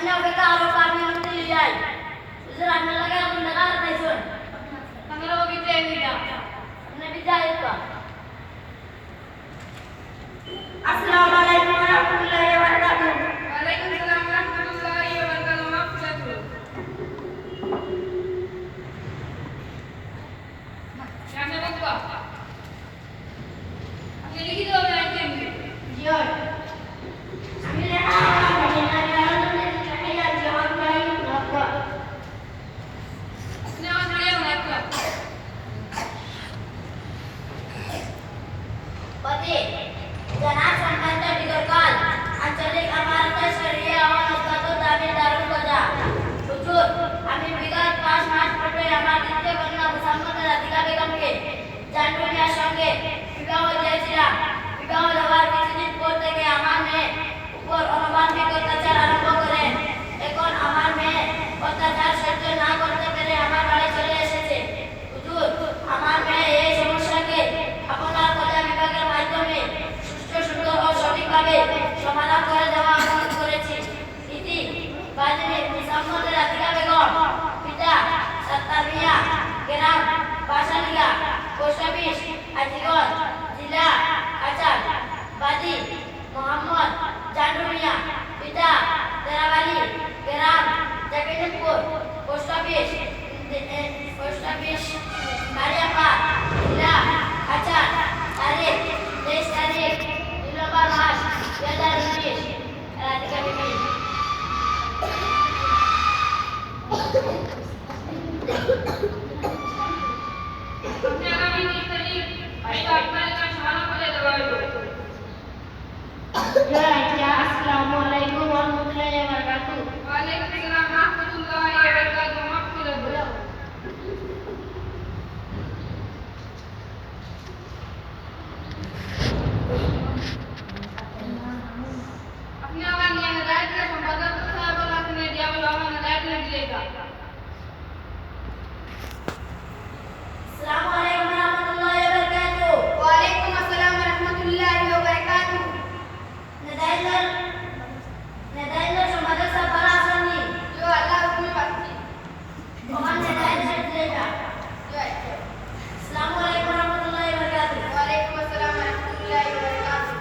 Samannya mereka harus kami menilai. Sudah lagi aku dengar Tyson. Kami lo bicara tidak. Kami bicara itu. Assalamualaikum warahmatullahi wabarakatuh. Waalaikumsalam warahmatullahi wabarakatuh. Maafkan. Yang saya buka. Apa yang kita lakukan? Jihad. সমাধান করে দেওয়া অনুরোধ করেছি। ইতি বাজনী মুসাম্মদ রাধিকা বেগম, পিতা সত্তার মিয়া, গ্রাম Basalia, post office আজিগঞ্জ, জেলা কাচার, বাদী মোহাম্মদ জান্ডু মিয়া, পিতা তেরাবালি, গ্রাম জাকিরপুর, পোস্ট অফিস কালিয়াপা, জেলা কাচার, তারিখ 23 তারিখ 2 নম্বর মাস 2019, রাধিকা বিবি। Apni agami 20 तारीख आइए आपने का शाला पहले दवाई दो। Assalamualaikum warahmatullahi wabarakatuh. Waalaikumsalam warahmatullahi wabarakatuh. Maafkan. अपने आवाज में हदायत का संपादक साहब अल्लाह ने दिया हुआ हदायत ने दिएगा। Assalamualaikum warahmatullahi wabarakatuh. Waalaikumsalam warahmatullahi wabarakatuh. Nadaillah संपादक साहब बड़ा आसानी। जो अल्लाह हुक्म पाती। मोहन नदाइल्lah दिलेगा। जो है। Assalamualaikum warahmatullahi wabarakatuh. Waalaikumsalam warahmatullahi wabarakatuh.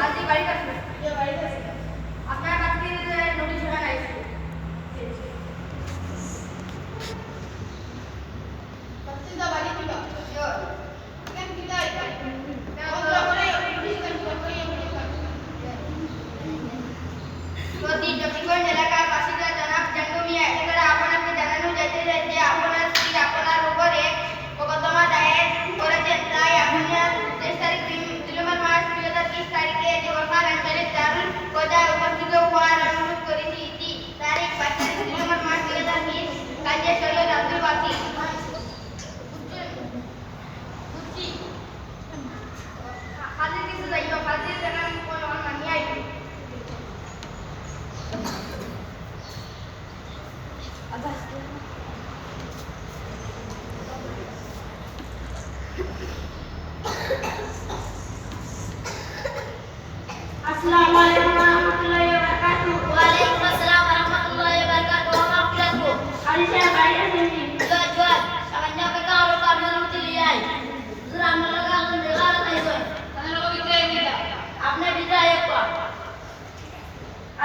आज बारी का जो बारी का अपना बात की नोटिस होना है पत्ती दा बारी की जो क्या कितना है मैं और बोले नोटिस कर तो दी जमीन এলাকার বাসিন্দা জনাব জান্ডু মিয়া এবারে আপনাকে জানানো যাচ্ছে যে আপনার স্ত্রী আপনার উপরে মোকদ্দমা দায়ের করেছেন তাই আপনি 23 তারিখ 2 নম্বর মাস 2020 তারিখে জোরখান অঞ্চলের দারুল কোজায় উপস্থিত হওয়ার অনুরোধ করেছি। ইতি তারিখ 22 তারিখ 2 নম্বর মাস 2020 কাজী সৈয়দ আব্দুল বাসি বুঝছি হাজির কিছু যাইও হাজির জানান কোন মানিয়ে IB Assalamualaikum warahmatullahi wabarakatuh. Waalaikumsalam warahmatullahi wabarakatuh. Maafkanku. Hari saya bayar sini. Jual. Samannya mereka harus kami menilai. Sudah mereka akan dengar Tyson. Kami lo bicara tidak. Apne bicara apa?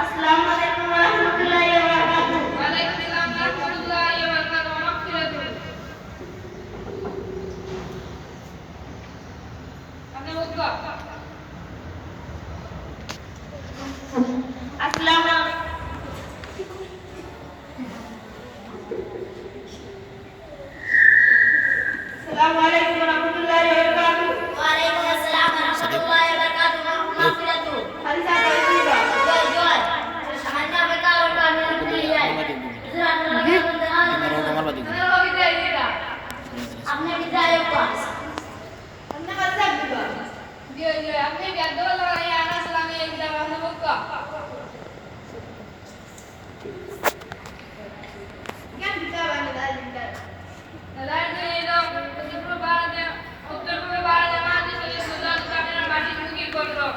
Assalamualaikum warahmatullahi wabarakatuh. Waalaikumsalam warahmatullahi wabarakatuh. Maafkan. Kami buka. Assalamualaikum warahmatullahi wabarakatuh. Waalaikumsalam warahmatullahi wabarakatuh. Maafkanku. Hari saya bayar sini. Jual. Samannya mereka harus kami menilai. Sudah mereka akan dengar Tyson. Kami lo bicara tidak. Apne bicara apa? Anda kata juga. Dia apne biar dua orang yang anak selama yang kita bahas buka. Kan bisa banget dari Nadair ini dong, uttar purba barat masih sudah kamera masih mungkin kontrol.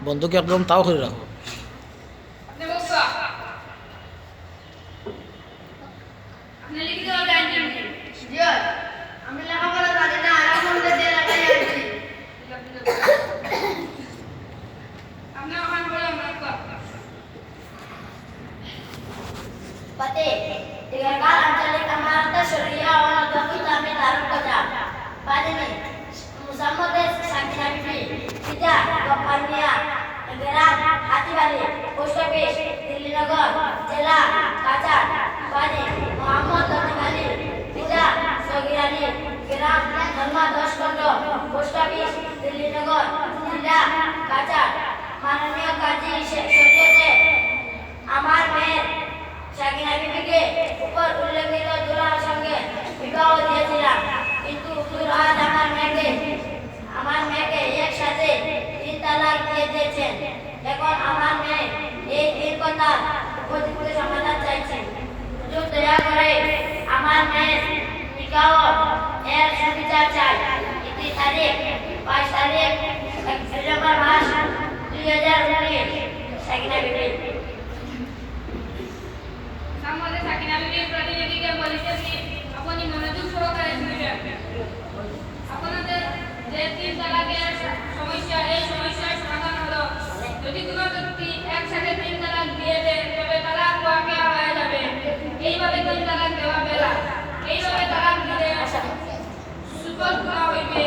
বন্ধুকে একদম তাও করে রাখো। আপনি বলছো আপনি লিখতে হবে আইন জি আমি লেখাপড়া জানি না আর আমাদের দিয়ে লাগাই আছি আপনি ওখানে বলে আমরা Pati, tinggalkan Anjali Kamarta Surya Wanata kita Taruh Kota. Pada ini, Musamad Sakina Bibi, tidak Gopania, Negara, Hati Bali, Post Office, Dili Nagar, Jela, Kaca, Bani, Muhammad Dati Bali, tidak Sogirani, Geram, Dharma Das Kondo, Post Office, Dili Nagar, tidak Kaca, Mananya Kaji Syekh আমার মেয়ের সাকিনা বিবিকে উপর উল্লেখিত দুলার সঙ্গে বিবাহ দিয়েছিলাম, কিন্তু হুজুর আজ আমার মেয়েকে একসাথে 3 তালাক দিয়ে দিয়েছেন। এখন আমার মেয়ে এই 3 কথার উপযুক্ত সমাধান চাইছে। হুজুর দয়া করে আমার মেয়ের নিকাহ এর সুবিচার চাই। ইতি তারিখ 5 তারিখ ডিসেম্বর মাস 2019। সাকিনা বিবি আমাদের সাকিনা বিবির প্রতিনিধিকে বলেছি আপনি মনোযোগ সহকারে শুনবেন। আপনাদের যে 3 তালাকের সমস্যা, এই সমস্যার সমাধান হলো যদি কোনো ব্যক্তি একসাথে 3 তালাক দিয়ে দেয় তবে তালাক ওয়াকিয়া হয়ে যাবে। এইভাবে 3 তালাক দেওয়া বেলা, এইভাবে তালাক দিলে সুফল করা হইবে।